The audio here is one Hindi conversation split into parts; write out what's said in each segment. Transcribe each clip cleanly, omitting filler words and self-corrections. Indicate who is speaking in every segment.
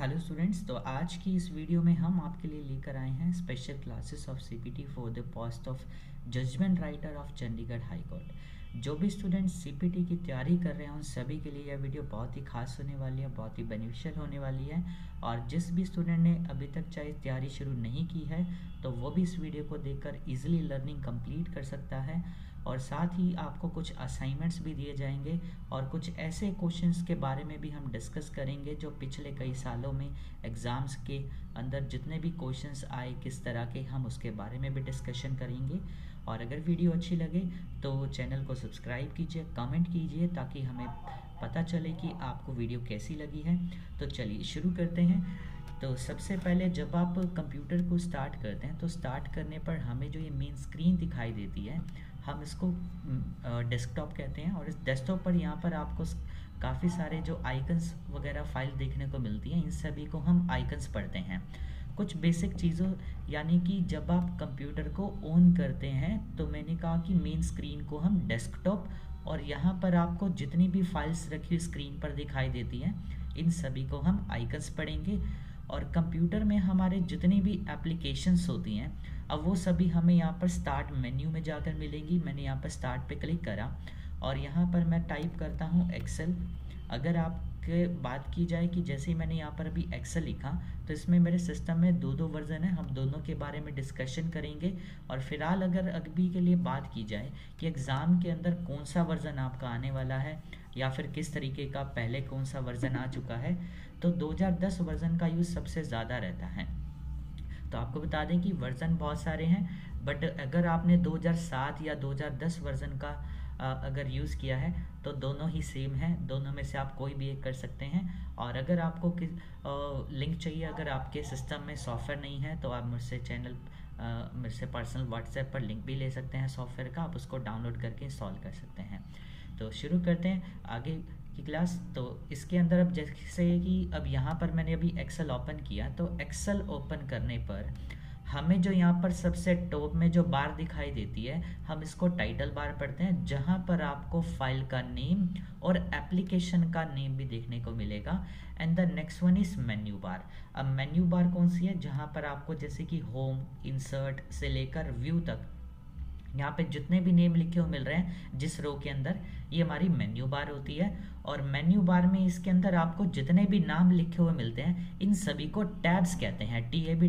Speaker 1: हेलो स्टूडेंट्स, तो आज की इस वीडियो में हम आपके लिए लेकर आए हैं special classes of CPT for the post of judgement writer of Chandigarh high court. जो भी स्टूडेंट्स सीपीटी की तैयारी कर रहे हैं उन सभी के लिए यह वीडियो बहुत ही खास होने वाली है, बहुत ही बेनिफिशियल होने वाली है। और जिस भी स्टूडेंट ने अभी तक चाहे तैयारी शुरू नहीं की है तो वो भी इस वीडियो को देखकर ईजिली लर्निंग कंप्लीट कर सकता है। और साथ ही आपको कुछ असाइनमेंट्स भी दिए जाएंगे और कुछ ऐसे क्वेश्चंस के बारे में भी हम डिस्कस करेंगे जो पिछले कई सालों में एग्ज़ाम्स के अंदर जितने भी क्वेश्चंस आए किस तरह के, हम उसके बारे में भी डिस्कशन करेंगे। और अगर वीडियो अच्छी लगे तो चैनल को सब्सक्राइब कीजिए, कमेंट कीजिए ताकि हमें पता चले कि आपको वीडियो कैसी लगी है। तो चलिए शुरू करते हैं। तो सबसे पहले जब आप कंप्यूटर को स्टार्ट करते हैं तो स्टार्ट करने पर हमें जो ये मेन स्क्रीन दिखाई देती है हम इसको डेस्कटॉप कहते हैं। और इस डेस्कटॉप पर यहाँ पर आपको काफ़ी सारे जो आइकन्स वगैरह फाइल देखने को मिलती हैं, इन सभी को हम आइकन्स पढ़ते हैं। कुछ बेसिक चीज़ों यानी कि जब आप कंप्यूटर को ऑन करते हैं तो मैंने कहा कि मेन स्क्रीन को हम डेस्कटॉप, और यहाँ पर आपको जितनी भी फाइल्स रखी हुई स्क्रीन पर दिखाई देती हैं इन सभी को हम आइकन्स पढ़ेंगे। और कंप्यूटर में हमारे जितनी भी एप्लीकेशंस होती हैं अब वो सभी हमें यहाँ पर स्टार्ट मेन्यू में जाकर मिलेंगी। मैंने यहाँ पर स्टार्ट पे क्लिक करा और यहाँ पर मैं टाइप करता हूँ एक्सेल। अगर आपके बात की जाए कि जैसे ही मैंने यहाँ पर अभी एक्सेल लिखा तो इसमें मेरे सिस्टम में दो वर्जन है, हम दोनों के बारे में डिस्कशन करेंगे। और फिलहाल अगर अभी के लिए बात की जाए कि एग्ज़ाम के अंदर कौन सा वर्जन आपका आने वाला है या फिर किस तरीके का पहले कौन सा वर्जन आ चुका है, तो 2010 वर्जन का यूज़ सबसे ज़्यादा रहता है। तो आपको बता दें कि वर्जन बहुत सारे हैं, बट अगर आपने 2007 या 2010 वर्जन का अगर यूज़ किया है तो दोनों ही सेम है, दोनों में से आप कोई भी एक कर सकते हैं। और अगर आपको लिंक चाहिए, अगर आपके सिस्टम में सॉफ्टवेयर नहीं है तो आप मेरे से पर्सनल व्हाट्सएप पर लिंक भी ले सकते हैं सॉफ्टवेयर का, आप उसको डाउनलोड करके इंस्टॉल कर सकते हैं। तो शुरू करते हैं आगे की क्लास। तो इसके अंदर अब जैसे कि अब यहाँ पर मैंने अभी एक्सेल ओपन किया, तो एक्सेल ओपन करने पर हमें जो यहाँ पर सबसे टॉप में जो बार दिखाई देती है हम इसको टाइटल बार पढ़ते हैं, जहाँ पर आपको फाइल का नेम और एप्लीकेशन का नेम भी देखने को मिलेगा। And the next one is menu bar. अब मेन्यू बार कौन सी है, जहाँ पर आपको जैसे कि होम, इंसर्ट से लेकर व्यू तक यहाँ पे जितने भी नेम लिखे हुए मिल रहे हैं जिस रो के अंदर, ये हमारी मेन्यू बार होती है। और मेन्यू बार में इसके अंदर आपको जितने भी नाम लिखे हुए मिलते हैं इन सभी को टैब्स कहते हैं, TAB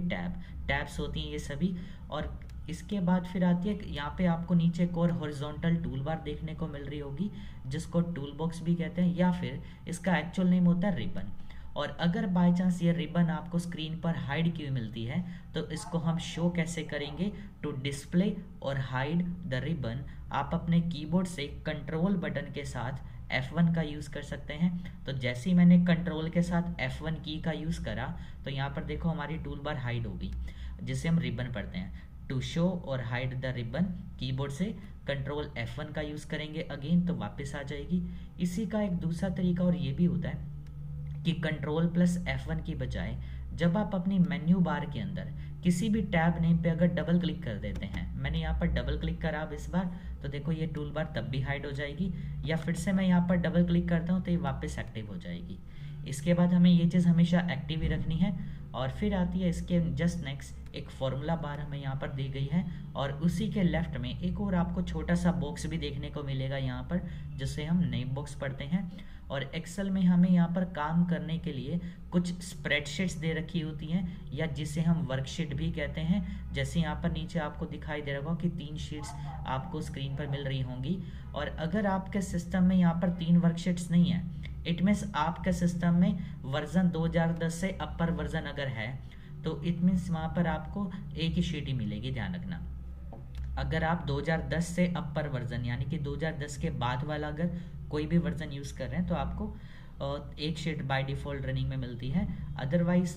Speaker 1: टैब्स होती हैं ये सभी। और इसके बाद फिर आती है यहाँ पे आपको नीचे एक और हॉरिजॉन्टल टूल बार देखने को मिल रही होगी जिसको टूल बॉक्स भी कहते हैं, या फिर इसका एक्चुअल नेम होता है रिबन। और अगर बाय चांस ये रिबन आपको स्क्रीन पर हाइड की हुई मिलती है तो इसको हम शो कैसे करेंगे, टू डिस्प्ले और हाइड द रिबन आप अपने कीबोर्ड से कंट्रोल बटन के साथ F1 का यूज़ कर सकते हैं। तो जैसे ही मैंने कंट्रोल के साथ F1 की का यूज़ करा तो यहाँ पर देखो हमारी टूल बार हाइड हो गई, जिसे हम रिबन पढ़ते हैं। टू शो और हाइड द रिबन कीबोर्ड से कंट्रोल F1 का यूज़ करेंगे अगेन तो वापस आ जाएगी। इसी का एक दूसरा तरीका और ये भी होता है कि कंट्रोल प्लस F1 की बजाय जब आप अपनी मेन्यू बार के अंदर किसी भी टैब नेम पे अगर डबल क्लिक कर देते हैं, मैंने यहाँ पर डबल क्लिक करा अब इस बार, तो देखो ये टूल बार तब भी हाइड हो जाएगी, या फिर से मैं यहाँ पर डबल क्लिक करता हूँ तो ये वापस एक्टिव हो जाएगी। इसके बाद हमें ये चीज़ हमेशा एक्टिव ही रखनी है। और फिर आती है इसके जस्ट नेक्स्ट एक फॉर्मूला बार हमें यहाँ पर दी गई है, और उसी के लेफ्ट में एक और आपको छोटा सा बॉक्स भी देखने को मिलेगा यहाँ पर, जिसे हम नेम बॉक्स पढ़ते हैं। और एक्सेल में हमें यहाँ पर काम करने के लिए कुछ स्प्रेडशीट्स दे रखी होती हैं, या जिसे हम वर्कशीट भी कहते हैं। जैसे यहाँ पर नीचे आपको दिखाई दे रहा होगा कि 3 शीट्स आपको स्क्रीन पर मिल रही होंगी। और अगर आपके सिस्टम में यहाँ पर 3 वर्कशीट्स नहीं है, इट मीन्स आपके सिस्टम में वर्जन 2010 से अपर वर्जन अगर है तो इट मीन्स वहाँ पर आपको एक ही शीट ही मिलेगी, ध्यान रखना। अगर आप 2010 से अपर वर्जन यानी कि 2010 के बाद वाला अगर कोई भी वर्जन यूज़ कर रहे हैं तो आपको एक शीट बाय डिफ़ॉल्ट रनिंग में मिलती है। Otherwise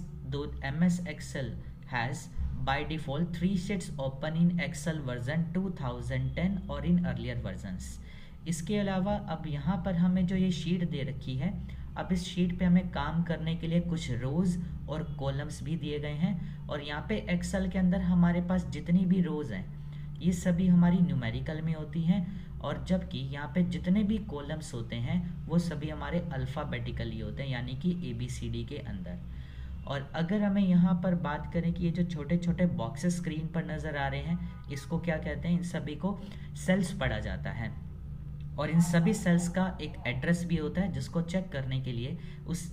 Speaker 1: MS Excel has by default 3 sheets open in Excel version 2010 और इन अर्लियर वर्जन्स। इसके अलावा अब यहाँ पर हमें जो ये शीट दे रखी है, अब इस शीट पे हमें काम करने के लिए कुछ रोज़ और कॉलम्स भी दिए गए हैं। और यहाँ पे एक्सेल के अंदर हमारे पास जितनी भी रोज़ हैं ये सभी हमारी न्यूमेरिकल में होती हैं, और जबकि यहाँ पे जितने भी कॉलम्स होते हैं वो सभी हमारे अल्फ़ाबेटिकली होते हैं यानी कि ABCD के अंदर। और अगर हमें यहाँ पर बात करें कि ये जो छोटे छोटे बॉक्सेस स्क्रीन पर नज़र आ रहे हैं, इसको क्या कहते हैं, इन सभी को सेल्स पढ़ा जाता है। और इन सभी सेल्स का एक एड्रेस भी होता है, जिसको चेक करने के लिए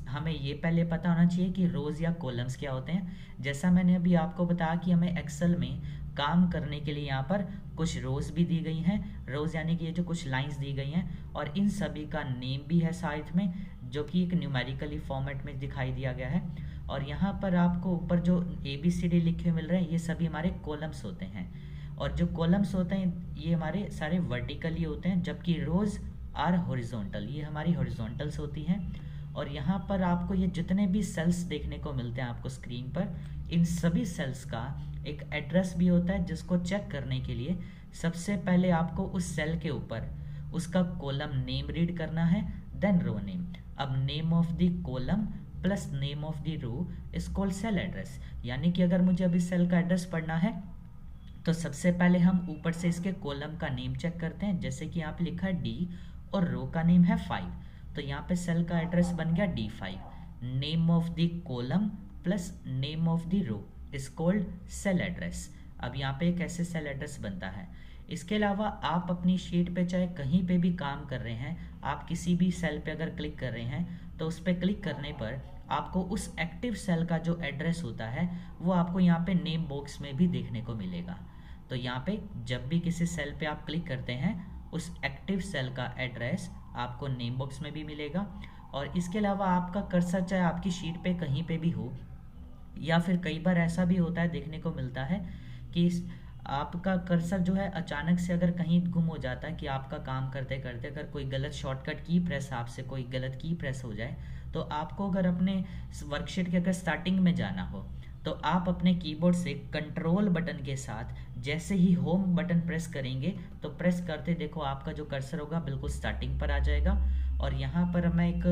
Speaker 1: हमें ये पहले पता होना चाहिए कि रोज़ या कॉलम्स क्या होते हैं। जैसा मैंने अभी आपको बताया कि हमें एक्सेल में काम करने के लिए यहाँ पर कुछ रोज़ भी दी गई हैं, रोज़ यानी कि ये जो कुछ लाइंस दी गई हैं, और इन सभी का नेम भी है साथ में, जो कि एक न्यूमेरिकली फॉर्मेट में दिखाई दिया गया है। और यहाँ पर आपको ऊपर जो ABCD लिखे हुए मिल रहे हैं, ये सभी हमारे कॉलम्स होते हैं। और जो कॉलम्स होते हैं ये हमारे सारे वर्टिकली होते हैं, जबकि रोज आर हॉरिजॉन्टल, ये हमारी हॉरिजॉन्टल्स होती हैं। और यहाँ पर आपको ये जितने भी सेल्स देखने को मिलते हैं आपको स्क्रीन पर, इन सभी सेल्स का एक एड्रेस भी होता है, जिसको चेक करने के लिए सबसे पहले आपको उस सेल के ऊपर उसका कॉलम नेम रीड करना है, देन रो नेम। अब name of the column plus name of the row is called cell address. यानी कि अगर मुझे अभी सेल का एड्रेस पढ़ना है तो सबसे पहले हम ऊपर से इसके कॉलम का नेम चेक करते हैं, जैसे कि यहाँ पे लिखा है D और रो का नेम है 5, तो यहाँ पे सेल का एड्रेस बन गया D5। Name of the column plus name of the row is called cell address. अब यहाँ पे एक ऐसे सेल एड्रेस बनता है। इसके अलावा आप अपनी शीट पे चाहे कहीं पे भी काम कर रहे हैं, आप किसी भी सेल पे अगर क्लिक कर रहे हैं तो उस पर क्लिक करने पर आपको उस एक्टिव सेल का जो एड्रेस होता है वो आपको यहाँ पे नेम बॉक्स में भी देखने को मिलेगा। तो यहाँ पे जब भी किसी सेल पे आप क्लिक करते हैं, उस एक्टिव सेल का एड्रेस आपको नेम बॉक्स में भी मिलेगा। और इसके अलावा आपका कर्सर चाहे आपकी शीट पे कहीं पे भी हो, या फिर कई बार ऐसा भी होता है, देखने को मिलता है कि आपका कर्सर जो है अचानक से अगर कहीं गुम हो जाता है, कि आपका काम करते करते अगर कोई गलत शॉर्टकट की प्रेस, आपसे कोई गलत की प्रेस हो जाए, तो आपको अगर अपने वर्कशीट के अगर स्टार्टिंग में जाना हो तो आप अपने कीबोर्ड से कंट्रोल बटन के साथ जैसे ही होम बटन प्रेस करेंगे, तो प्रेस करते देखो आपका जो कर्सर होगा बिल्कुल स्टार्टिंग पर आ जाएगा। और यहाँ पर मैं एक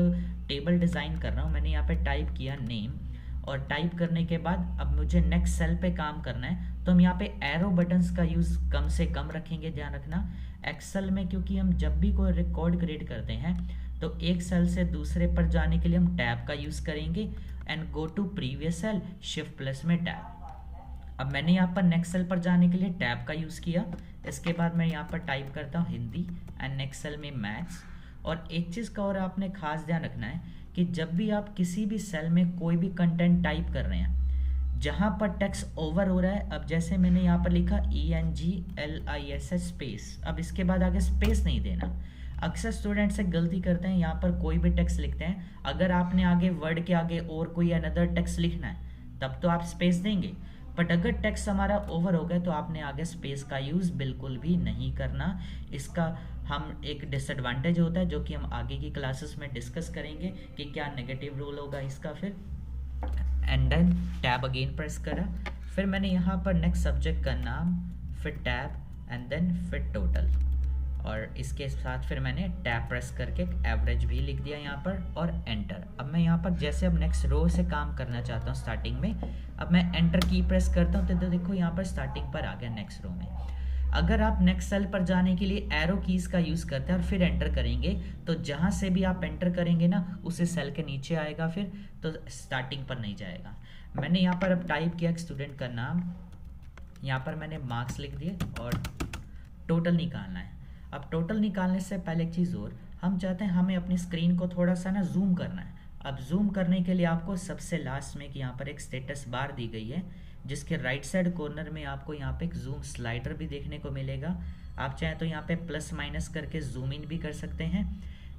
Speaker 1: टेबल डिज़ाइन कर रहा हूँ, मैंने यहाँ पे टाइप किया नेम, और टाइप करने के बाद अब मुझे नेक्स्ट सेल पे काम करना है, तो हम यहाँ पे एरो बटन्स का यूज़ कम से कम रखेंगे। ध्यान रखना एक्सेल में, क्योंकि हम जब भी कोई रिकॉर्ड क्रिएट करते हैं तो एक सेल से दूसरे पर जाने के लिए हम टैब का यूज़ करेंगे, and go to previous cell shift plus में टैब। अब मैंने यहाँ पर नेक्स्ट सेल पर जाने के लिए टैब का यूज़ किया। इसके बाद मैं यहाँ पर टाइप करता हूँ हिंदी, एंड नेक्स्ट सेल में मैथ्स। और एक चीज़ का और आपने खास ध्यान रखना है कि जब भी आप किसी भी सेल में कोई भी कंटेंट टाइप कर रहे हैं, जहाँ पर टेक्स्ट ओवर हो रहा है, अब जैसे मैंने यहाँ पर लिखा ENGLISS स्पेस, अब इसके बाद आगे स्पेस नहीं देना। अक्सर स्टूडेंट से गलती करते हैं, यहाँ पर कोई भी टेक्स्ट लिखते हैं, अगर आपने आगे वर्ड के आगे और कोई अनदर टेक्स्ट लिखना है तब तो आप स्पेस देंगे, बट अगर टेक्स्ट हमारा ओवर हो गया तो आपने आगे स्पेस का यूज़ बिल्कुल भी नहीं करना। इसका हम एक डिसएडवांटेज होता है जो कि हम आगे की क्लासेस में डिस्कस करेंगे कि क्या नेगेटिव रोल होगा इसका। फिर and then tab again press करा, फिर मैंने यहाँ पर नेक्स्ट सब्जेक्ट का नाम, फिर टैब, एंड देन फिर टोटल, और इसके साथ फिर मैंने टैब प्रेस करके एवरेज भी लिख दिया यहाँ पर, और एंटर। अब मैं यहाँ पर जैसे अब नेक्स्ट रो से काम करना चाहता हूँ स्टार्टिंग में, अब मैं एंटर की प्रेस करता हूँ तो देखो यहाँ पर स्टार्टिंग पर आ गया नेक्स्ट रो में। अगर आप नेक्स्ट सेल पर जाने के लिए एरो कीज़ का यूज़ करते हैं और फिर एंटर करेंगे, तो जहाँ से भी आप एंटर करेंगे ना उसे सेल के नीचे आएगा, फिर तो स्टार्टिंग पर नहीं जाएगा। मैंने यहाँ पर अब टाइप किया स्टूडेंट का नाम, यहाँ पर मैंने मार्क्स लिख दिए और टोटल निकालना है। अब टोटल निकालने से पहले एक चीज़ और, हम चाहते हैं हमें अपनी स्क्रीन को थोड़ा सा ना जूम करना है। अब जूम करने के लिए आपको सबसे लास्ट में कि यहाँ पर एक स्टेटस बार दी गई है, जिसके राइट साइड कॉर्नर में आपको यहाँ पे एक जूम स्लाइडर भी देखने को मिलेगा। आप चाहें तो यहाँ पे प्लस माइनस करके जूम इन भी कर सकते हैं,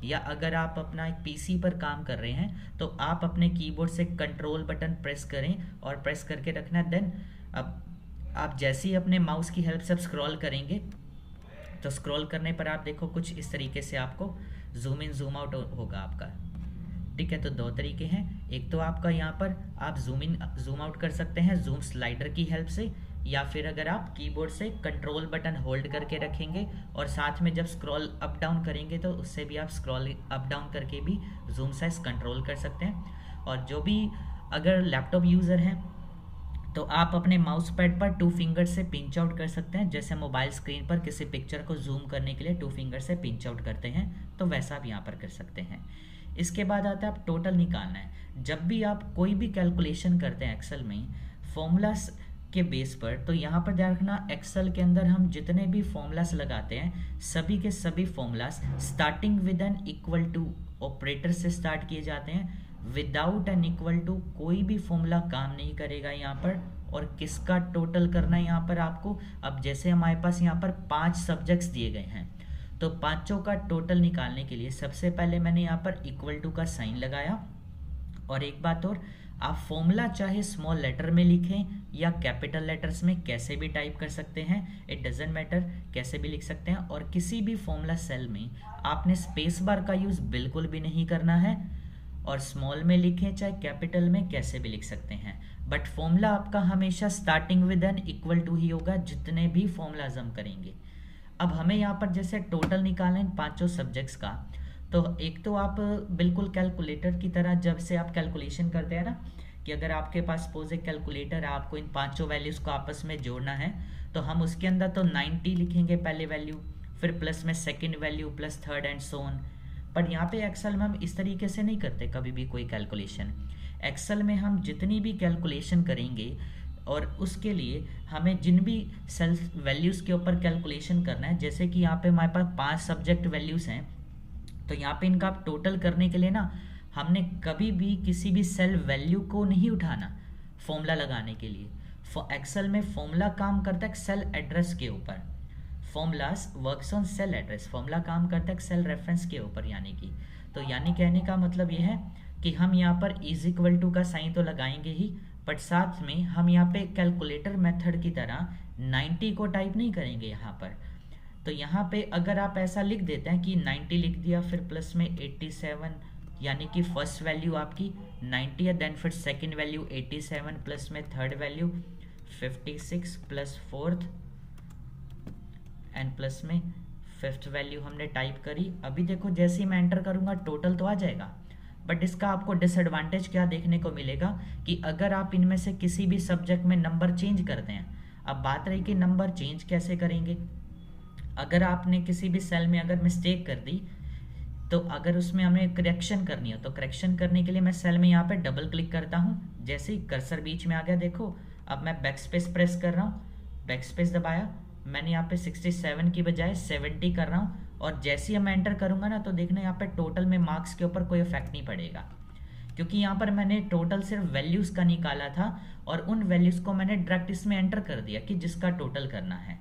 Speaker 1: या अगर आप अपना एक पीसी पर काम कर रहे हैं तो आप अपने कीबोर्ड से कंट्रोल बटन प्रेस करें और प्रेस करके रखना। देन अब आप जैसे ही अपने माउस की हेल्प से स्क्रॉल करेंगे तो स्क्रॉल करने पर आप देखो कुछ इस तरीके से आपको जूम इन जूम आउट होगा आपका। ठीक है, तो दो तरीके हैं, एक तो आपका यहाँ पर आप जूम इन जूम आउट कर सकते हैं जूम स्लाइडर की हेल्प से, या फिर अगर आप कीबोर्ड से कंट्रोल बटन होल्ड करके रखेंगे और साथ में जब स्क्रॉल अप डाउन करेंगे तो उससे भी आप स्क्रॉल अप डाउन करके भी जूम साइज कंट्रोल कर सकते हैं। और जो भी अगर लैपटॉप यूज़र हैं तो आप अपने माउस पैड पर 2 फिंगर से पिंच आउट कर सकते हैं, जैसे मोबाइल स्क्रीन पर किसी पिक्चर को जूम करने के लिए 2 फिंगर से पिंच आउट करते हैं, तो वैसा भी यहाँ पर कर सकते हैं। इसके बाद आता है आप टोटल निकालना है। जब भी आप कोई भी कैलकुलेशन करते हैं एक्सेल में फॉर्मूलास के बेस पर, तो यहाँ पर ध्यान रखना एक्सेल के अंदर हम जितने भी फॉर्मूलास लगाते हैं सभी के सभी formulas starting with N equal to operator से स्टार्ट किए जाते हैं। विदाउट एन इक्वल टू कोई भी फॉर्मूला काम नहीं करेगा यहाँ पर। और किसका टोटल करना है यहाँ पर आपको, अब जैसे हमारे पास यहाँ पर 5 सब्जेक्ट्स दिए गए हैं, तो पांचों का टोटल निकालने के लिए सबसे पहले मैंने यहाँ पर इक्वल टू का साइन लगाया। और एक बात और, आप फॉर्मूला चाहे स्मॉल लेटर में लिखें या कैपिटल लेटर्स में कैसे भी टाइप कर सकते हैं, इट डजेंट मैटर, कैसे भी लिख सकते हैं। और किसी भी फॉर्मूला सेल में आपने स्पेस बार का यूज़ बिल्कुल भी नहीं करना है, और स्मॉल में लिखें चाहे कैपिटल में कैसे भी लिख सकते हैं, बट फॉर्मूला आपका हमेशा starting with N equal to ही होगा जितने भी फॉर्मूलाज हम करेंगे। अब हमें यहाँ पर जैसे टोटल निकालना है इन पांचों सब्जेक्ट्स का, तो एक तो आप बिल्कुल कैलकुलेटर की तरह जब से आप कैलकुलेशन करते हैं ना, कि अगर आपके पास सपोज एक कैलकुलेटर है, आपको इन पांचों वैल्यूज को आपस में जोड़ना है, तो हम उसके अंदर तो 90 लिखेंगे पहले वैल्यू, फिर प्लस में second value, plus third and so on. पर यहाँ पे एक्सेल में हम इस तरीके से नहीं करते कभी भी कोई कैलकुलेशन। एक्सेल में हम जितनी भी कैलकुलेशन करेंगे और उसके लिए हमें जिन भी सेल वैल्यूज़ के ऊपर कैलकुलेशन करना है, जैसे कि यहाँ पे हमारे पास 5 सब्जेक्ट वैल्यूज़ हैं, तो यहाँ पे इनका आप टोटल करने के लिए ना हमने कभी भी किसी भी सेल वैल्यू को नहीं उठाना फॉर्मूला लगाने के लिए। एक्सेल में फॉर्मूला काम करता है सेल एड्रेस के ऊपर, formulas works on sale address, formula काम करता है सेल रेफरेंस के ऊपर, यानी कि तो यानी कहने का मतलब यह है कि हम यहाँ पर इज इक्वल टू का साइन तो लगाएंगे ही, बट साथ में हम यहाँ पे कैलकुलेटर मेथड की तरह 90 को टाइप नहीं करेंगे यहाँ पर। तो यहाँ पे अगर आप ऐसा लिख देते हैं कि 90 लिख दिया, फिर प्लस में 87, यानी कि फर्स्ट वैल्यू आपकी 90 है, देन फिर सेकंड वैल्यू 87, प्लस में third value 56, plus fourth and plus में फिफ्थ वैल्यू हमने टाइप करी। अभी देखो जैसे ही मैं एंटर करूँगा टोटल तो आ जाएगा, बट इसका आपको डिसएडवांटेज क्या देखने को मिलेगा कि अगर आप इनमें से किसी भी सब्जेक्ट में नंबर चेंज करते हैं, अब बात रही कि नंबर चेंज कैसे करेंगे। अगर आपने किसी भी सेल में अगर मिस्टेक कर दी, तो अगर उसमें हमें करेक्शन करनी हो, तो करेक्शन करने के लिए मैं सेल में यहाँ पे डबल क्लिक करता हूँ। जैसे ही कर्सर बीच में आ गया, देखो अब मैं बैक स्पेस प्रेस कर रहा हूँ, बैक स्पेस दबाया, मैंने यहाँ पे 67 की बजाय 70 कर रहा हूँ, और जैसे ही मैं एंटर करूँगा ना, तो देखना यहाँ पे टोटल में मार्क्स के ऊपर कोई इफेक्ट नहीं पड़ेगा, क्योंकि यहाँ पर मैंने टोटल सिर्फ वैल्यूज़ का निकाला था और उन वैल्यूज़ को मैंने डायरेक्ट इसमें एंटर कर दिया कि जिसका टोटल करना है।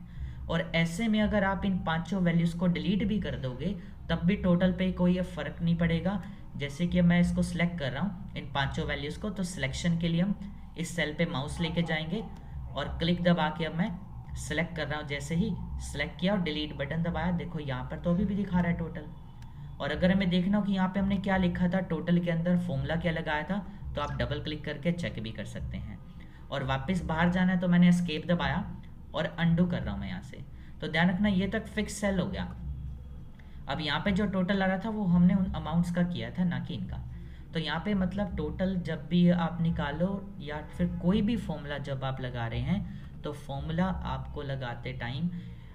Speaker 1: और ऐसे में अगर आप इन पांचों वैल्यूज़ को डिलीट भी कर दोगे तब भी टोटल पे कोई फ़र्क नहीं पड़ेगा। जैसे कि मैं इसको सिलेक्ट कर रहा हूँ इन पांचों वैल्यूज़ को, तो सिलेक्शन के लिए हम इस सेल पे माउस लेके जाएंगे और क्लिक दबा के अब मैं सेलेक्ट कर रहा हूँ। जैसे ही सिलेक्ट किया और डिलीट बटन दबाया, देखो यहाँ पर तो अभी भी दिखा रहा है टोटल। और अगर हमें देखना हो कि यहाँ पे हमने क्या लिखा था, टोटल के अंदर फॉर्मूला क्या लगाया था, तो आप डबल क्लिक करके चेक भी कर सकते हैं। और वापस बाहर जाना है तो मैंने एस्केप दबाया और अंडू कर रहा हूँ मैं यहाँ से। तो ध्यान रखना ये तक फिक्स सेल हो गया। अब यहाँ पे जो टोटल आ रहा था वो हमने उन अमाउंट्स का किया था, ना कि इनका। तो यहाँ पे मतलब टोटल जब भी आप निकालो या फिर कोई भी फॉर्मूला जब आप लगा रहे हैं, तो फॉर्मूला आपको लगाते टाइम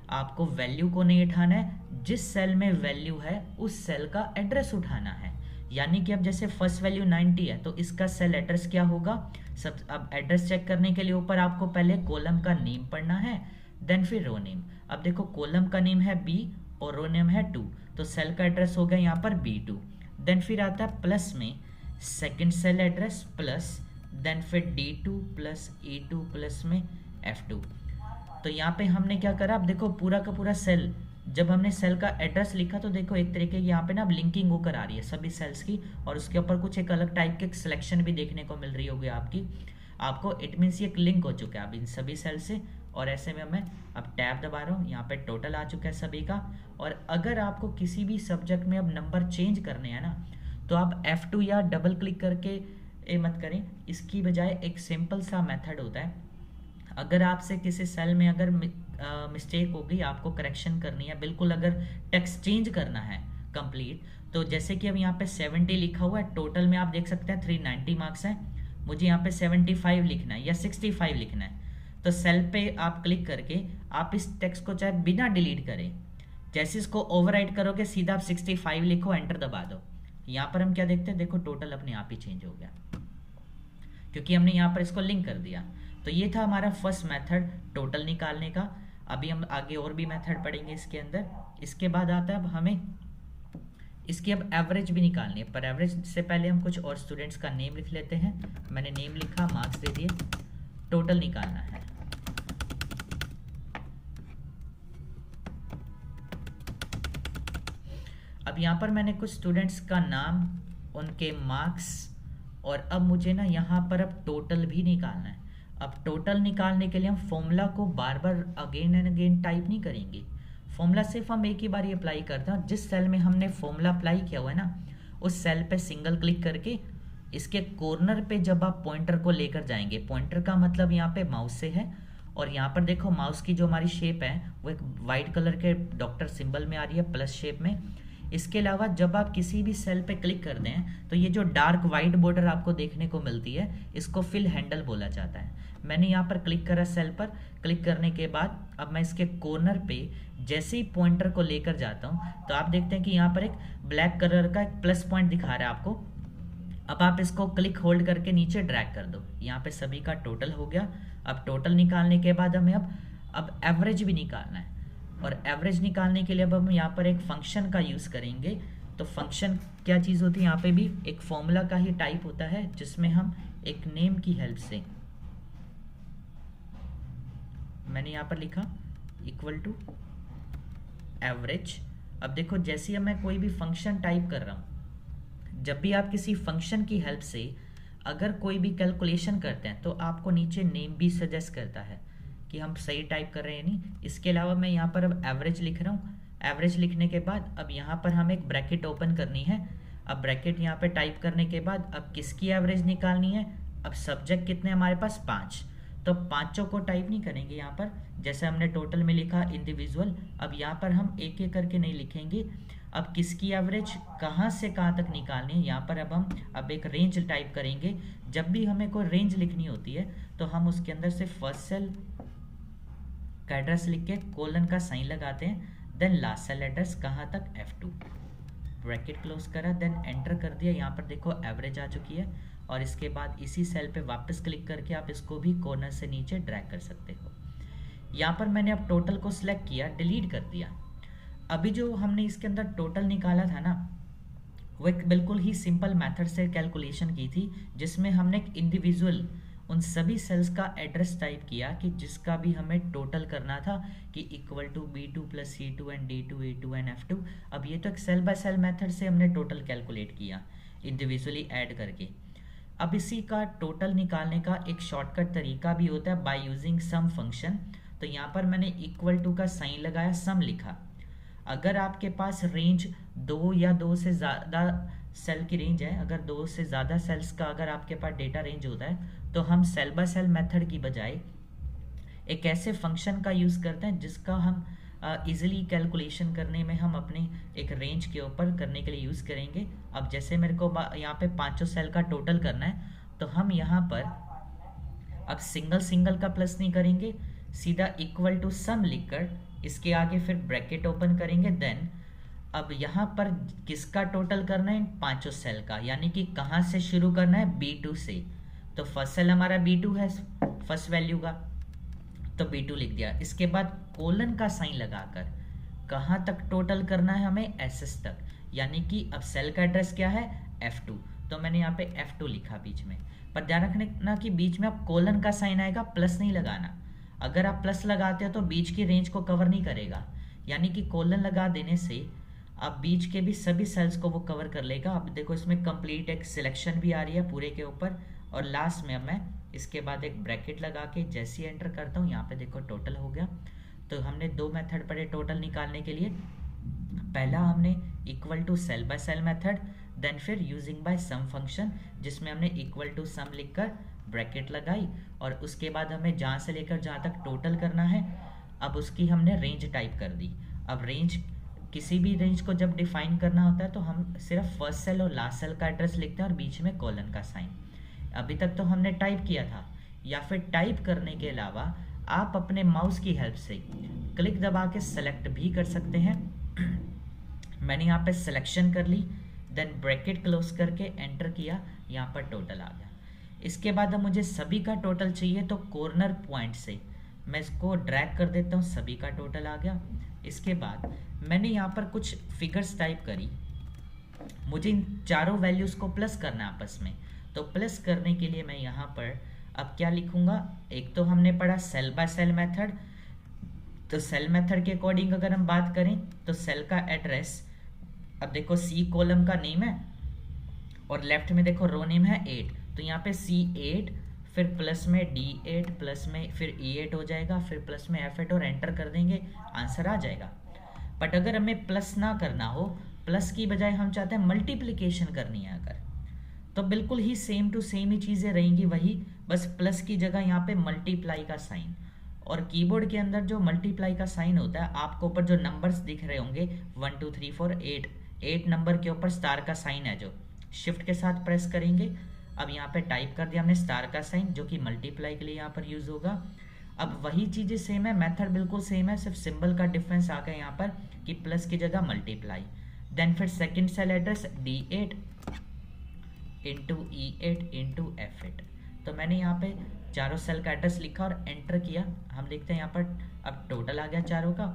Speaker 1: आपको वैल्यू को नहीं उठाना है, जिस सेल में वैल्यू है उस सेल का एड्रेस उठाना है। यानी कि अब जैसे फर्स्ट वैल्यू 90 है, तो इसका सेल एड्रेस क्या होगा। सब अब एड्रेस चेक करने के लिए ऊपर आपको पहले कॉलम का नेम पढ़ना है, देन फिर रो नेम। अब देखो कॉलम का नेम है B और रो नेम है 2, तो सेल का एड्रेस हो गया यहाँ पर B2। देन फिर आता है प्लस में second cell address plus, then फिर D2 प्लस E2 प्लस में F2। तो यहाँ पे हमने क्या करा, अब देखो पूरा का पूरा सेल, जब हमने सेल का एड्रेस लिखा तो देखो एक तरीके की यहाँ पे ना अब लिंकिंग होकर आ रही है सभी सेल्स की, और उसके ऊपर कुछ एक अलग टाइप के सिलेक्शन भी देखने को मिल रही होगी आपको। इट मीन्स ये एक लिंक हो चुका है अब इन सभी सेल से। और ऐसे में मैं अब टैब दबा रहा हूँ, यहाँ पे टोटल आ चुका है सभी का। और अगर आपको किसी भी सब्जेक्ट में अब नंबर चेंज करने हैं ना, तो आप F2 या डबल क्लिक करके मत करें, इसकी बजाय एक सिंपल सा मेथड होता है। अगर आपसे किसी सेल में अगर मिस्टेक हो गई, आपको करेक्शन करनी है, बिल्कुल अगर टेक्स्ट चेंज करना है कंप्लीट, तो जैसे कि अब यहाँ पे 70 लिखा हुआ है, टोटल में आप देख सकते हैं 390 मार्क्स हैं, मुझे यहाँ पे 75 लिखना है या 65 लिखना है। तो सेल पे आप क्लिक करके आप इस टेक्स्ट को चाहे बिना डिलीट करें, जैसे इसको ओवरराइट करोगे सीधा आप 65 लिखो, एंटर दबा दो, यहाँ पर हम क्या देखते हैं, देखो टोटल अपने आप ही चेंज हो गया क्योंकि हमने यहाँ पर इसको लिंक कर दिया। तो ये था हमारा फर्स्ट मेथड टोटल निकालने का। अभी हम आगे और भी मेथड पढ़ेंगे इसके अंदर। इसके बाद आता है अब हमें इसकी अब एवरेज भी निकालनी है, पर एवरेज से पहले हम कुछ और स्टूडेंट्स का नेम लिख लेते हैं। मैंने नेम लिखा, मार्क्स दे दिए, टोटल निकालना है। अब यहाँ पर मैंने कुछ स्टूडेंट्स का नाम, उनके मार्क्स, और अब मुझे ना यहाँ पर अब टोटल भी निकालना है। अब टोटल निकालने के लिए हम फॉर्मूला को बार बार अगेन एंड अगेन टाइप नहीं करेंगे। फॉर्मूला सिर्फ हम एक ही बार अप्लाई करते हैं। जिस सेल में हमने फॉर्मूला अप्लाई किया हुआ है ना, उस सेल पे सिंगल क्लिक करके इसके कॉर्नर पे जब आप पॉइंटर को लेकर जाएंगे, पॉइंटर का मतलब यहाँ पे माउस से है, और यहाँ पर देखो माउस की जो हमारी शेप है वो एक वाइट कलर के डॉक्टर सिंबल में आ रही है, प्लस शेप में। इसके अलावा जब आप किसी भी सेल पे क्लिक कर दें तो ये जो डार्क वाइट बॉर्डर आपको देखने को मिलती है, इसको फिल हैंडल बोला जाता है। मैंने यहाँ पर क्लिक करा सेल पर, क्लिक करने के बाद अब मैं इसके कॉर्नर पे जैसे ही पॉइंटर को लेकर जाता हूँ तो आप देखते हैं कि यहाँ पर एक ब्लैक कलर का एक प्लस पॉइंट दिखा रहा है आपको। अब आप इसको क्लिक होल्ड करके नीचे ड्रैग कर दो, यहाँ पे सभी का टोटल हो गया। अब टोटल निकालने के बाद हमें अब एवरेज भी निकालना है, और एवरेज निकालने के लिए अब हम यहाँ पर एक फंक्शन का यूज़ करेंगे। तो फंक्शन क्या चीज़ होती है, यहाँ पे भी एक फॉर्मूला का ही टाइप होता है, जिसमें हम एक नेम की हेल्प से, मैंने यहाँ पर लिखा इक्वल टू एवरेज। अब देखो जैसे ही मैं कोई भी फंक्शन टाइप कर रहा हूँ, जब भी आप किसी फंक्शन की हेल्प से अगर कोई भी कैलकुलेशन करते हैं तो आपको नीचे नेम भी सजेस्ट करता है कि हम सही टाइप कर रहे हैं नहीं। इसके अलावा मैं यहाँ पर अब एवरेज लिख रहा हूँ। एवरेज लिखने के बाद अब यहाँ पर हमें एक ब्रैकेट ओपन करनी है। अब ब्रैकेट यहाँ पे टाइप करने के बाद अब किसकी एवरेज निकालनी है। अब सब्जेक्ट कितने हमारे पास 5, तो पांचों को टाइप नहीं करेंगे यहाँ पर, जैसे हमने टोटल में लिखा इंडिविजुअल। अब यहाँ पर हम एक एक करके नहीं लिखेंगे। अब किसकी एवरेज कहाँ से कहाँ तक निकालनी है, यहाँ पर अब हम एक रेंज टाइप करेंगे। जब भी हमें कोई रेंज लिखनी होती है तो हम उसके अंदर से फर्स्ट सेल का एड्रेस लिख के कोलन का साइन लगाते हैं, देन लास्ट सेल एड्रेस कहाँ तक F2, ब्रैकेट क्लोज करा, देन एंटर कर दिया। यहाँ पर देखो एवरेज आ चुकी है, और इसके बाद इसी सेल पे वापस क्लिक करके आप इसको भी कॉर्नर से नीचे ड्रैग कर सकते हो। यहाँ पर मैंने अब टोटल को सिलेक्ट किया, डिलीट कर दिया। अभी जो हमने इसके अंदर टोटल निकाला था ना, वो एक बिल्कुल ही सिंपल मेथड से कैलकुलेशन की थी, जिसमें हमने एक इंडिविजुअल उन सभी सेल्स का एड्रेस टाइप किया कि जिसका भी हमें टोटल करना था, कि equal to B2 + C2 and D2 A2 and F2। अब ये तो एक सेल बाय सेल मेथड से हमने टोटल कैलकुलेट किया इंडिविजुअली ऐड करके। अब इसी का टोटल निकालने का एक शॉर्टकट तरीका भी होता है बाय यूजिंग सम फंक्शन। तो यहाँ पर मैंने इक्वल टू का साइन लगाया, सम लिखा। अगर आपके पास रेंज 2 या 2 से ज़्यादा सेल की रेंज है, अगर 2 से ज़्यादा सेल्स का अगर आपके पास डेटा रेंज होता है, तो हम सेल बाय सेल मेथड की बजाय एक ऐसे फंक्शन का यूज़ करते हैं जिसका हम इजीली कैलकुलेशन करने में हम अपने एक रेंज के ऊपर करने के लिए यूज़ करेंगे। अब जैसे मेरे को यहाँ पे 5 सेल का टोटल करना है, तो हम यहाँ पर अब सिंगल का प्लस नहीं करेंगे, सीधा इक्वल टू सम लिखकर इसके आगे फिर ब्रैकेट ओपन करेंगे। देन अब यहाँ पर किसका टोटल करना है, 5 सेल का, यानी कि कहाँ से शुरू करना है, B2 से। तो फर्स्ट सेल हमारा B2 है, फर्स्ट वैल्यू का, तो B2 लिख दिया। इसके बाद कोलन का साइन लगाकर कहाँ तक टोटल करना है हमें, SS तक, यानी कि अब सेल का एड्रेस क्या है, F2, तो मैंने यहाँ पे F2 लिखा बीच में। पर ध्यान रखना कि बीच में अब कोलन का साइन आएगा, प्लस नहीं लगाना। अगर आप प्लस लगाते हो तो बीच की रेंज को कवर नहीं करेगा, यानी कि कोलन लगा देने से अब बीच के भी सभी सेल्स को वो कवर कर लेगा। अब देखो इसमें कंप्लीट एक सिलेक्शन भी आ रही है पूरे के ऊपर, और लास्ट में अब मैं इसके बाद एक ब्रैकेट लगा के जैसे ही एंटर करता हूँ, यहाँ पे देखो टोटल हो गया। तो हमने 2 मेथड पढ़े टोटल निकालने के लिए। पहला हमने equal to cell by cell method, then फिर यूजिंग बाय सम फंक्शन, जिसमें हमने इक्वल टू सम लिखकर ब्रैकेट लगाई, और उसके बाद हमें जहाँ से लेकर जहाँ तक टोटल करना है, अब उसकी हमने रेंज टाइप कर दी। अब रेंज, किसी भी रेंज को जब डिफाइन करना होता है तो हम सिर्फ फर्स्ट सेल और लास्ट सेल का एड्रेस लिखते हैं और बीच में कोलन का साइन। अभी तक तो हमने टाइप किया था, या फिर टाइप करने के अलावा आप अपने माउस की हेल्प से क्लिक दबा के सेलेक्ट भी कर सकते हैं। मैंने यहाँ पे सिलेक्शन कर ली, देन ब्रैकेट क्लोज करके एंटर किया, यहाँ पर टोटल आ गया। इसके बाद अब मुझे सभी का टोटल चाहिए, तो कॉर्नर पॉइंट से मैं इसको ड्रैग कर देता हूँ, सभी का टोटल आ गया। इसके बाद मैंने यहाँ पर कुछ फिगर्स टाइप करी, मुझे इन चारों वैल्यूज़ को प्लस करना है आपस में। तो प्लस करने के लिए मैं यहाँ पर अब क्या लिखूँगा, एक तो हमने पढ़ा सेल बाय सेल मेथड, तो सेल मेथड के अकॉर्डिंग अगर हम बात करें तो सेल का एड्रेस, अब देखो सी कॉलम का नेम है और लेफ्ट में देखो रो नेम है 8, तो यहाँ पे C8 फिर प्लस में D8 प्लस में फिर E8 हो जाएगा, फिर प्लस में F8 और एंटर कर देंगे, आंसर आ जाएगा। बट अगर हमें प्लस ना करना हो, प्लस की बजाय हम चाहते हैं मल्टीप्लिकेशन करनी है अगर, तो बिल्कुल ही सेम टू सेम ही चीज़ें रहेंगी वही, बस प्लस की जगह यहाँ पे मल्टीप्लाई का साइन। और कीबोर्ड के अंदर जो मल्टीप्लाई का साइन होता है, आपको ऊपर जो नंबर्स दिख रहे होंगे 1 2 3 4 8 नंबर के ऊपर स्टार का साइन है, जो शिफ्ट के साथ प्रेस करेंगे। अब यहाँ पे टाइप कर दिया हमने स्टार का साइन, जो कि मल्टीप्लाई के लिए यहाँ पर यूज़ होगा। अब वही चीज़ें सेम है, मेथड बिल्कुल सेम है, सिर्फ सिंबल का डिफरेंस आ गया यहाँ पर कि प्लस की जगह मल्टीप्लाई। देन फिर second cell address D8 into E8 into F8, तो मैंने यहाँ पे चारों सेल का एड्रेस लिखा और एंटर किया। हम देखते हैं यहाँ पर अब टोटल आ गया चारों का,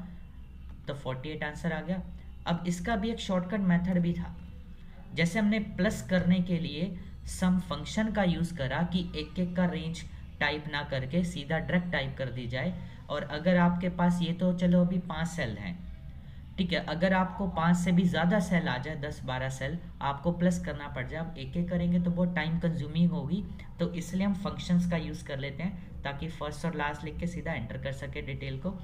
Speaker 1: तो 48 आंसर आ गया। अब इसका भी एक शॉर्टकट मेथड भी था, जैसे हमने प्लस करने के लिए सम फंक्शन का यूज़ करा कि एक एक का रेंज टाइप ना करके सीधा डायरेक्ट टाइप कर दी जाए। और अगर आपके पास ये तो चलो अभी 5 सेल हैं, ठीक है, अगर आपको 5 से भी ज़्यादा सेल आ जाए, 10-12 सेल आपको प्लस करना पड़ जाए, आप एक एक करेंगे तो बहुत टाइम कंज्यूमिंग होगी, तो इसलिए हम फंक्शंस का यूज़ कर लेते हैं ताकि फर्स्ट और लास्ट लिख के सीधा एंटर कर सके डिटेल को।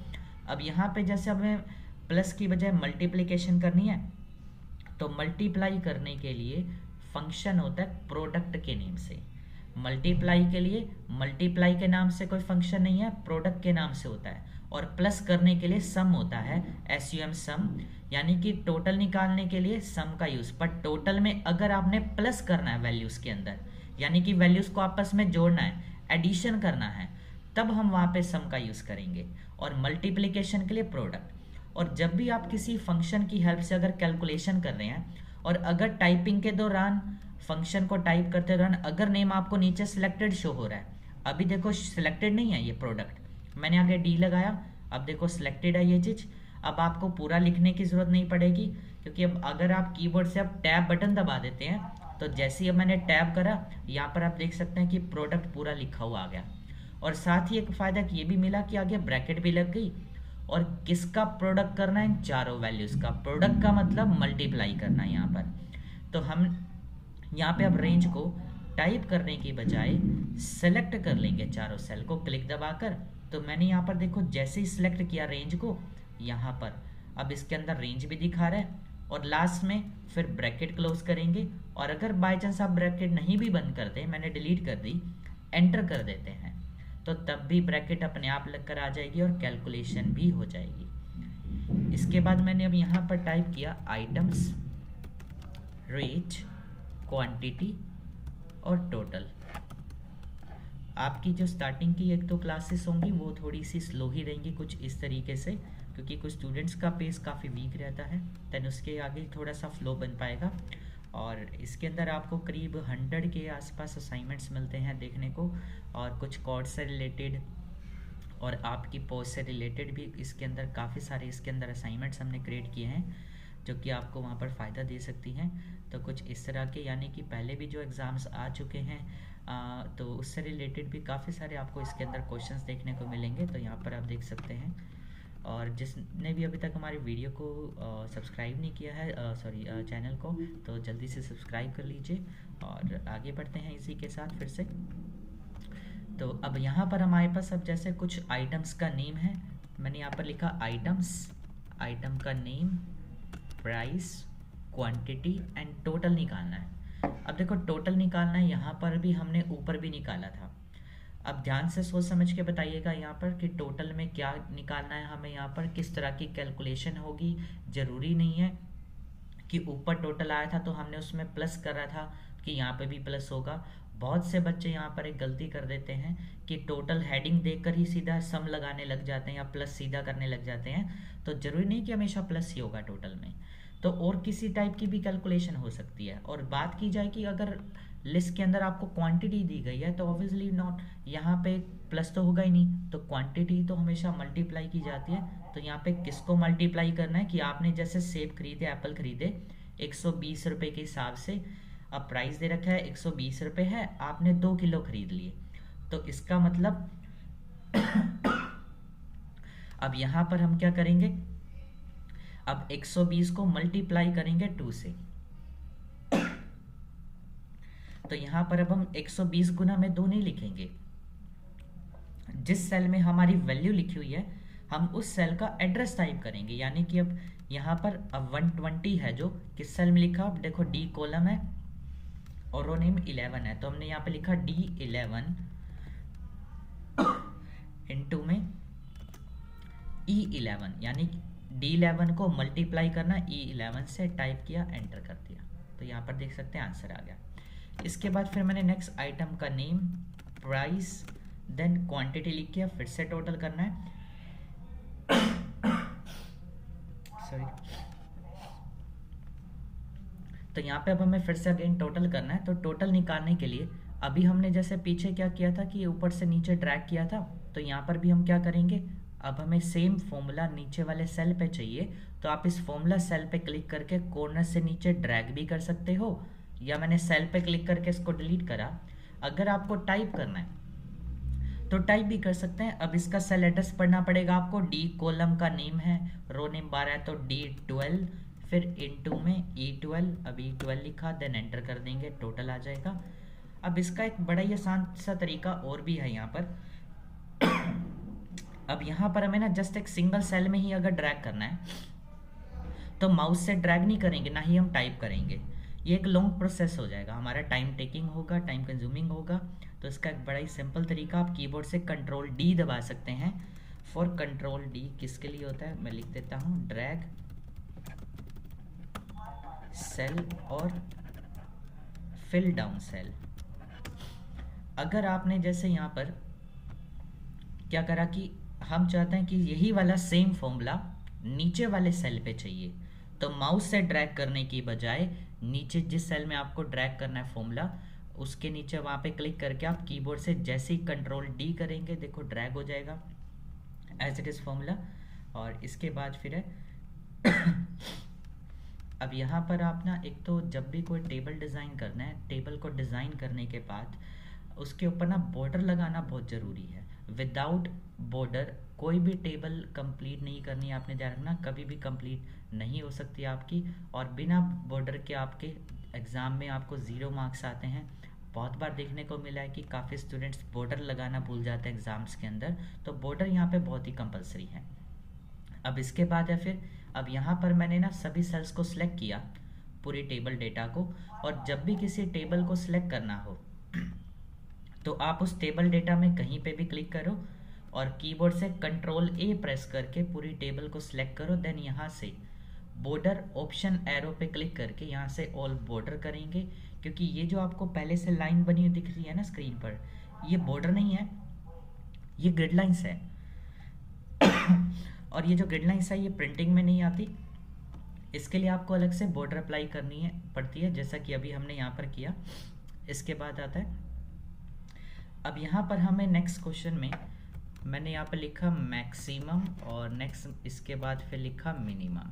Speaker 1: अब यहाँ पे जैसे हमें प्लस की बजाय मल्टीप्लिकेशन करनी है, तो मल्टीप्लाई करने के लिए फंक्शन होता है प्रोडक्ट के नेम से। मल्टीप्लाई के लिए मल्टीप्लाई के नाम से कोई फंक्शन नहीं है, प्रोडक्ट के नाम से होता है। और प्लस करने के लिए सम होता है, SUM सम, यानी कि टोटल निकालने के लिए सम का यूज़। पर टोटल में अगर आपने प्लस करना है वैल्यूज़ के अंदर, यानी कि वैल्यूज़ को आपस में जोड़ना है, एडिशन करना है, तब हम वहाँ पे सम का यूज़ करेंगे। और मल्टीप्लिकेशन के लिए प्रोडक्ट। और जब भी आप किसी फंक्शन की हेल्प से अगर कैलकुलेशन कर रहे हैं, और अगर टाइपिंग के दौरान फंक्शन को टाइप करते दौरान अगर नेम आपको नीचे सिलेक्टेड शो हो रहा है, अभी देखो सिलेक्टेड नहीं है ये प्रोडक्ट, मैंने आगे D लगाया, अब देखो सिलेक्टेड है ये चीज़। अब आपको पूरा लिखने की ज़रूरत नहीं पड़ेगी, क्योंकि अब अगर आप कीबोर्ड से अब टैब बटन दबा देते हैं, तो जैसे ही अब मैंने टैब करा, यहाँ पर आप देख सकते हैं कि प्रोडक्ट पूरा लिखा हुआ आ गया। और साथ ही एक फ़ायदा ये भी मिला कि आगे ब्रैकेट भी लग गई। और किसका प्रोडक्ट करना है, इन चारों वैल्यूज़ का। प्रोडक्ट का मतलब मल्टीप्लाई करना है यहाँ पर। तो हम यहाँ पे अब रेंज को टाइप करने की बजाय सेलेक्ट कर लेंगे चारों सेल को क्लिक दबाकर। तो मैंने यहाँ पर देखो जैसे ही सिलेक्ट किया रेंज को, यहाँ पर अब इसके अंदर रेंज भी दिखा रहा है। और लास्ट में फिर ब्रैकेट क्लोज करेंगे, और अगर बाय चांस आप ब्रैकेट नहीं भी बंद करते, मैंने डिलीट कर दी, एंटर कर देते हैं, तो तब भी ब्रैकेट अपने आप लगकर आ जाएगी और कैलकुलेशन भी हो जाएगी। इसके बाद मैंने अब यहाँ पर टाइप किया आइटम्स, रेट, क्वांटिटी और टोटल। आपकी जो स्टार्टिंग की एक दो क्लासेस होंगी वो थोड़ी सी स्लो ही रहेंगी कुछ इस तरीके से, क्योंकि कुछ स्टूडेंट्स का पेस काफ़ी वीक रहता है, देन उसके आगे थोड़ा सा फ्लो बन पाएगा। और इसके अंदर आपको करीब 100 के आसपास असाइनमेंट्स मिलते हैं देखने को, और कुछ कोर्स से रिलेटेड और आपकी पोस्ट से रिलेटेड भी इसके अंदर काफ़ी सारे इसके अंदर असाइनमेंट्स हमने क्रिएट किए हैं, जो कि आपको वहाँ पर फ़ायदा दे सकती हैं। तो कुछ इस तरह के, यानी कि पहले भी जो एग्ज़ाम्स आ चुके हैं तो उससे रिलेटेड भी काफ़ी सारे आपको इसके अंदर क्वेश्चंस देखने को मिलेंगे, तो यहाँ पर आप देख सकते हैं। और जिसने भी अभी तक हमारी वीडियो को सब्सक्राइब नहीं किया है, चैनल को, तो जल्दी से सब्सक्राइब कर लीजिए। और आगे बढ़ते हैं इसी के साथ फिर से। तो अब यहाँ पर हमारे पास अब जैसे कुछ आइटम्स का नेम है, मैंने यहाँ पर लिखा आइटम्स, आइटम का name, price, quantity and total निकालना है। अब देखो टोटल निकालना है, यहाँ पर भी हमने ऊपर भी निकाला था। अब ध्यान से सोच समझ के बताइएगा यहाँ पर कि टोटल में क्या निकालना है हमें, यहाँ पर किस तरह की कैलकुलेशन होगी। ज़रूरी नहीं है कि ऊपर टोटल आया था तो हमने उसमें प्लस कर रहा था कि यहाँ पे भी प्लस होगा। बहुत से बच्चे यहाँ पर एक गलती कर देते हैं कि टोटल हेडिंग देखकर ही सीधा सम लगाने लग जाते हैं या प्लस सीधा करने लग जाते हैं। तो ज़रूरी नहीं कि हमेशा प्लस ही होगा टोटल में। तो और किसी टाइप की भी कैलकुलेशन हो सकती है। और बात की जाए कि अगर लिस्ट के अंदर आपको क्वांटिटी दी गई है तो ऑब्वियसली नॉट, यहाँ पे प्लस तो होगा ही नहीं, तो क्वांटिटी तो हमेशा मल्टीप्लाई की जाती है। तो यहाँ पे किसको मल्टीप्लाई करना है कि आपने जैसे सेब खरीदे, एप्पल खरीदे 120 रुपये के हिसाब से, अब प्राइस दे रखा है 120 रुपये है, आपने 2 किलो खरीद लिए, तो इसका मतलब अब यहाँ पर हम क्या करेंगे, अब 120 को मल्टीप्लाई करेंगे 2 से, तो यहाँ पर अब हम 120 गुना में 2 नहीं लिखेंगे, जिस सेल में हमारी वैल्यू लिखी हुई है हम उस सेल का एड्रेस टाइप करेंगे। यानी कि अब यहाँ पर अब 120 है जो किस सेल में लिखा, अब देखो डी कॉलम है और रो नेम 11 है, तो हमने यहाँ पे लिखा D11 इनटू में E11, यानी D11 को मल्टीप्लाई करना E11 से, टाइप किया, एंटर कर दिया, तो यहाँ पर देख सकते हैं आंसर आ गया। इसके बाद फिर मैंने नेक्स्ट आइटम का नेम, प्राइस, देन क्वांटिटी लिख किया, फिर से टोटल करना है, सॉरी, तो यहाँ पे अब हमें फिर से अगेन टोटल करना है। तो टोटल निकालने के लिए अभी हमने जैसे पीछे क्या किया था कि ऊपर से नीचे ड्रैग किया था, तो यहाँ पर भी हम क्या करेंगे, अब हमें सेम फॉर्मूला नीचे वाले सेल पे चाहिए, तो आप इस फॉर्मूला सेल पे क्लिक करके कॉर्नर से नीचे ड्रैग भी कर सकते हो, या मैंने सेल पे क्लिक करके इसको डिलीट करा। अगर आपको टाइप करना है तो टाइप भी कर सकते हैं। अब इसका सेल एड्रेस पढ़ना पड़ेगा आपको, डी कॉलम का नेम है, रो नेम 12 है तो D12, फिर इनटू में E12, अब E12 लिखा, देन एंटर कर देंगे, टोटल आ जाएगा। अब इसका एक बड़ा ही आसान सा तरीका और भी है यहाँ पर। अब यहाँ पर हमें ना जस्ट एक सिंगल सेल में ही अगर ड्रैग करना है तो माउस से ड्रैग नहीं करेंगे, ना ही हम टाइप करेंगे, ये एक लॉन्ग प्रोसेस हो जाएगा, हमारा टाइम टेकिंग होगा, टाइम कंज्यूमिंग होगा। तो इसका एक बड़ा ही सिंपल तरीका, आप कीबोर्ड से कंट्रोल D दबा सकते हैं। फॉर कंट्रोल D किसके लिए होता है, मैं लिख देता हूँ, ड्रैग सेल और फिल डाउन सेल। अगर आपने जैसे यहाँ पर क्या करा कि हम चाहते हैं कि यही वाला सेम फॉर्मूला नीचे वाले सेल पे चाहिए, तो माउस से ड्रैग करने की बजाय नीचे जिस सेल में आपको ड्रैग करना है फॉर्मूला, उसके नीचे वहाँ पे क्लिक करके आप कीबोर्ड से जैसे ही कंट्रोल D करेंगे, देखो ड्रैग हो जाएगा एज इट इज़ फॉर्मूला। और इसके बाद फिर है अब यहाँ पर आप ना, एक तो जब भी कोई टेबल डिज़ाइन करना है, टेबल को डिज़ाइन करने के बाद उसके ऊपर ना बॉर्डर लगाना बहुत ज़रूरी है। विदाउट बॉर्डर कोई भी टेबल कंप्लीट नहीं करनी है, आपने ध्यान रखना, कभी भी कंप्लीट नहीं हो सकती आपकी। और बिना बॉर्डर के आपके एग्ज़ाम में आपको 0 मार्क्स आते हैं। बहुत बार देखने को मिला है कि काफ़ी स्टूडेंट्स बॉर्डर लगाना भूल जाते हैं एग्ज़ाम्स के अंदर, तो बॉर्डर यहाँ पे बहुत ही कंपलसरी है। अब इसके बाद है फिर, अब यहाँ पर मैंने ना सभी सेल्स को सिलेक्ट किया, पूरी टेबल डेटा को, और जब भी किसी टेबल को सिलेक्ट करना हो तो आप उस टेबल डेटा में कहीं पे भी क्लिक करो और कीबोर्ड से कंट्रोल A प्रेस करके पूरी टेबल को सिलेक्ट करो। देन यहाँ से बॉर्डर ऑप्शन एरो पे क्लिक करके यहाँ से ऑल बॉर्डर करेंगे, क्योंकि ये जो आपको पहले से लाइन बनी हुई दिख रही है ना स्क्रीन पर, ये बॉर्डर नहीं है, ये ग्रिड लाइन्स है। और ये जो ग्रिड लाइन्स है ये प्रिंटिंग में नहीं आती, इसके लिए आपको अलग से बॉर्डर अप्लाई करनी है पड़ती है, जैसा कि अभी हमने यहाँ पर किया। इसके बाद आता है, अब यहाँ पर हमें नेक्स्ट क्वेश्चन में मैंने यहाँ पर लिखा मैक्सिमम, और नेक्स्ट इसके बाद फिर लिखा मिनिमम।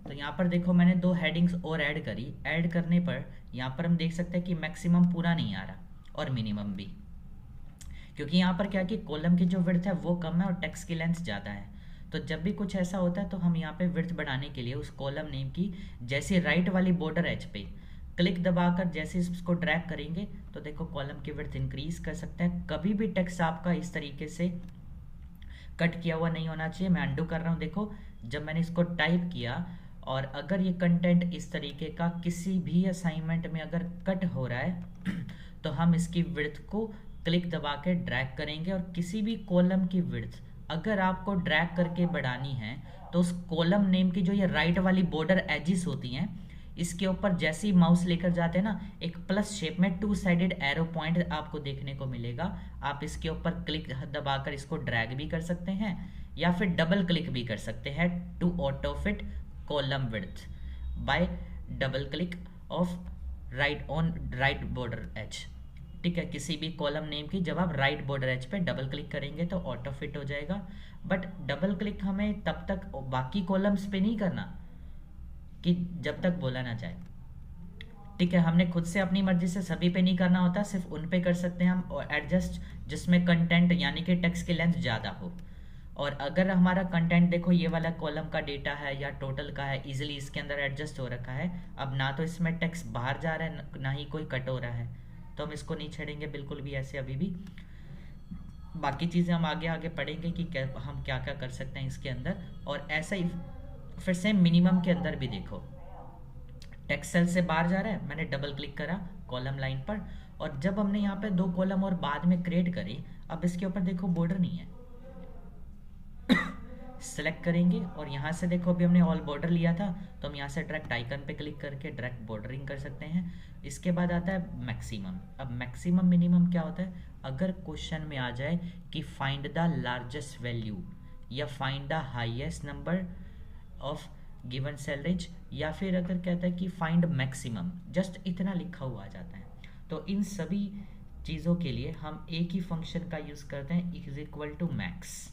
Speaker 1: तो यहाँ पर देखो मैंने 2 हेडिंग्स और ऐड करी, ऐड करने पर यहाँ पर हम देख सकते हैं कि मैक्सिमम पूरा नहीं आ रहा और मिनिमम भी, क्योंकि यहाँ पर क्या कि कॉलम की जो विड्थ है वो कम है और टेक्स्ट की लेंथ ज़्यादा है। तो जब भी कुछ ऐसा होता है तो हम यहाँ पे विड्थ बढ़ाने के लिए उस कॉलम नेम की जैसे राइट वाली बॉर्डर एज पे क्लिक दबाकर जैसे इसको ड्रैग करेंगे तो देखो कॉलम की विड्थ इंक्रीज कर सकते हैं। कभी भी टेक्स्ट आपका इस तरीके से कट किया हुआ नहीं होना चाहिए। मैं अंडू कर रहा हूँ, देखो जब मैंने इसको टाइप किया और अगर ये कंटेंट इस तरीके का किसी भी असाइनमेंट में अगर कट हो रहा है तो हम इसकी विड्थ को क्लिक दबा के ड्रैग करेंगे, और किसी भी कॉलम की विड्थ अगर आपको ड्रैग करके बढ़ानी है तो उस कॉलम नेम की जो ये राइट वाली बॉर्डर एजिस होती हैं इसके ऊपर जैसे ही माउस लेकर जाते हैं ना, एक प्लस शेप में 2 साइडेड एरो पॉइंट आपको देखने को मिलेगा। आप इसके ऊपर क्लिक दबाकर इसको ड्रैग भी कर सकते हैं या फिर डबल क्लिक भी कर सकते हैं to auto fit column width. By double click of right border edge. ठीक है, किसी भी कॉलम नेम की जब आप राइट बॉर्डर एज पे डबल क्लिक करेंगे तो ऑटो फिट हो जाएगा। बट डबल क्लिक हमें तब तक बाकी कॉलम्स पे नहीं करना कि जब तक बोला ना जाए। ठीक है, हमने खुद से अपनी मर्जी से सभी पे नहीं करना होता, सिर्फ उन पे कर सकते हैं हम एडजस्ट जिसमें कंटेंट यानी कि टेक्स्ट की लेंथ ज़्यादा हो। और अगर हमारा कंटेंट देखो ये वाला कॉलम का डेटा है या टोटल का है, इजीली इसके अंदर एडजस्ट हो रखा है। अब ना तो इसमें टेक्स्ट बाहर जा रहा है ना ही कोई कट हो रहा है, तो हम इसको नहीं छेड़ेंगे बिल्कुल भी ऐसे अभी भी। बाकी चीज़ें हम आगे आगे पढ़ेंगे कि हम क्या क्या कर सकते हैं इसके अंदर। और ऐसा ही फिर से मिनिमम के अंदर भी देखो, टेक्स्ट सेल से बाहर जा रहा है, मैंने डबल क्लिक करा कॉलम लाइन पर, और जब हमने यहाँ पे 2 कॉलम और बाद में क्रिएट करी, अब इसके ऊपर देखो बॉर्डर नहीं है। सेलेक्ट करेंगे और यहाँ से देखो अभी हमने ऑल बॉर्डर लिया था, तो हम यहाँ से डायरेक्ट आइकन पे क्लिक करके डायरेक्ट बॉर्डरिंग कर सकते हैं। इसके बाद आता है मैक्सिमम। अब मैक्सिमम मिनिमम क्या होता है, अगर क्वेश्चन में आ जाए कि फाइंड द लार्जेस्ट वैल्यू या find the highest number of given cell range, या फिर अगर कहता है कि फाइंड मैक्सिमम, जस्ट इतना लिखा हुआ आ जाता है। तो इन सभी चीज़ों के लिए हम एक ही फंक्शन का यूज़ करते हैं, इज इक्वल टू मैक्स।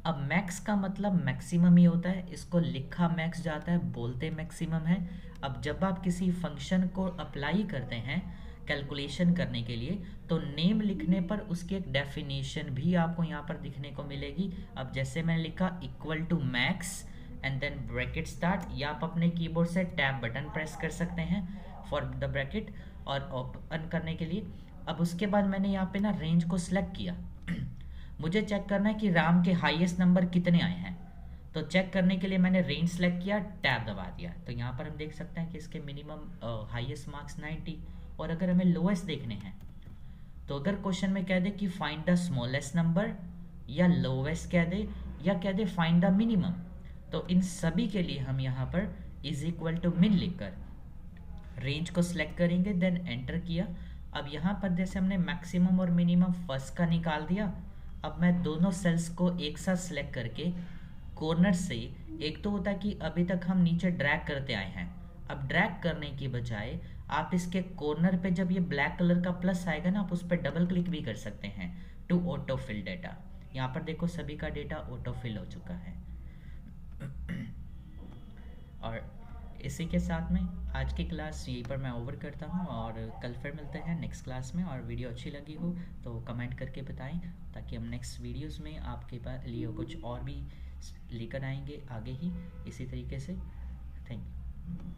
Speaker 1: अब मैक्स का मतलब मैक्सिमम ही होता है, इसको लिखा मैक्स जाता है, बोलते मैक्सिमम है। अब जब आप किसी फंक्शन को अप्लाई करते हैं कैलकुलेशन करने के लिए, तो नेम लिखने पर उसकी एक डेफिनेशन भी आपको यहाँ पर दिखने को मिलेगी। अब जैसे मैंने लिखा equal to max and then bracket start, या आप अपने कीबोर्ड से टैब बटन प्रेस कर सकते हैं फॉर द ब्रैकेट और ओपन करने के लिए। अब उसके बाद मैंने यहाँ पे ना रेंज को सिलेक्ट किया। मुझे चेक करना है कि राम के हाईएस्ट नंबर कितने आए हैं, तो चेक करने के लिए मैंने रेंज सेलेक्ट किया, टैब दबा दिया, तो यहाँ पर हम देख सकते हैं कि इसके मिनिमम हाईएस्ट मार्क्स 90। और अगर हमें लोएस्ट देखने हैं, तो अगर क्वेश्चन में कह दे कि फाइंड द स्मॉलेस्ट नंबर, या लोवेस्ट कह दे, या कह दे फाइंड द मिनिमम, तो इन सभी के लिए हम यहाँ पर इज इक्वल टू मिन लिखकर रेंज को सिलेक्ट करेंगे, देन एंटर किया। अब यहाँ पर जैसे हमने मैक्सिमम और मिनिमम फर्स्ट का निकाल दिया, अब मैं दोनों सेल्स को एक साथ सिलेक्ट करके कॉर्नर से, एक तो होता है कि अभी तक हम नीचे ड्रैग करते आए हैं, अब ड्रैग करने की बजाय आप इसके कॉर्नर पे जब ये ब्लैक कलर का प्लस आएगा ना, आप उस पर डबल क्लिक भी कर सकते हैं टू ऑटो फिल डेटा। यहाँ पर देखो सभी का डेटा ऑटो फिल हो चुका है। और इसी के साथ में आज की क्लास यहीं पर मैं ओवर करता हूँ, और कल फिर मिलते हैं नेक्स्ट क्लास में। और वीडियो अच्छी लगी हो तो कमेंट करके बताएं, ताकि हम नेक्स्ट वीडियोस में आपके पास लिए कुछ और भी लेकर आएंगे आगे ही इसी तरीके से। Thank you.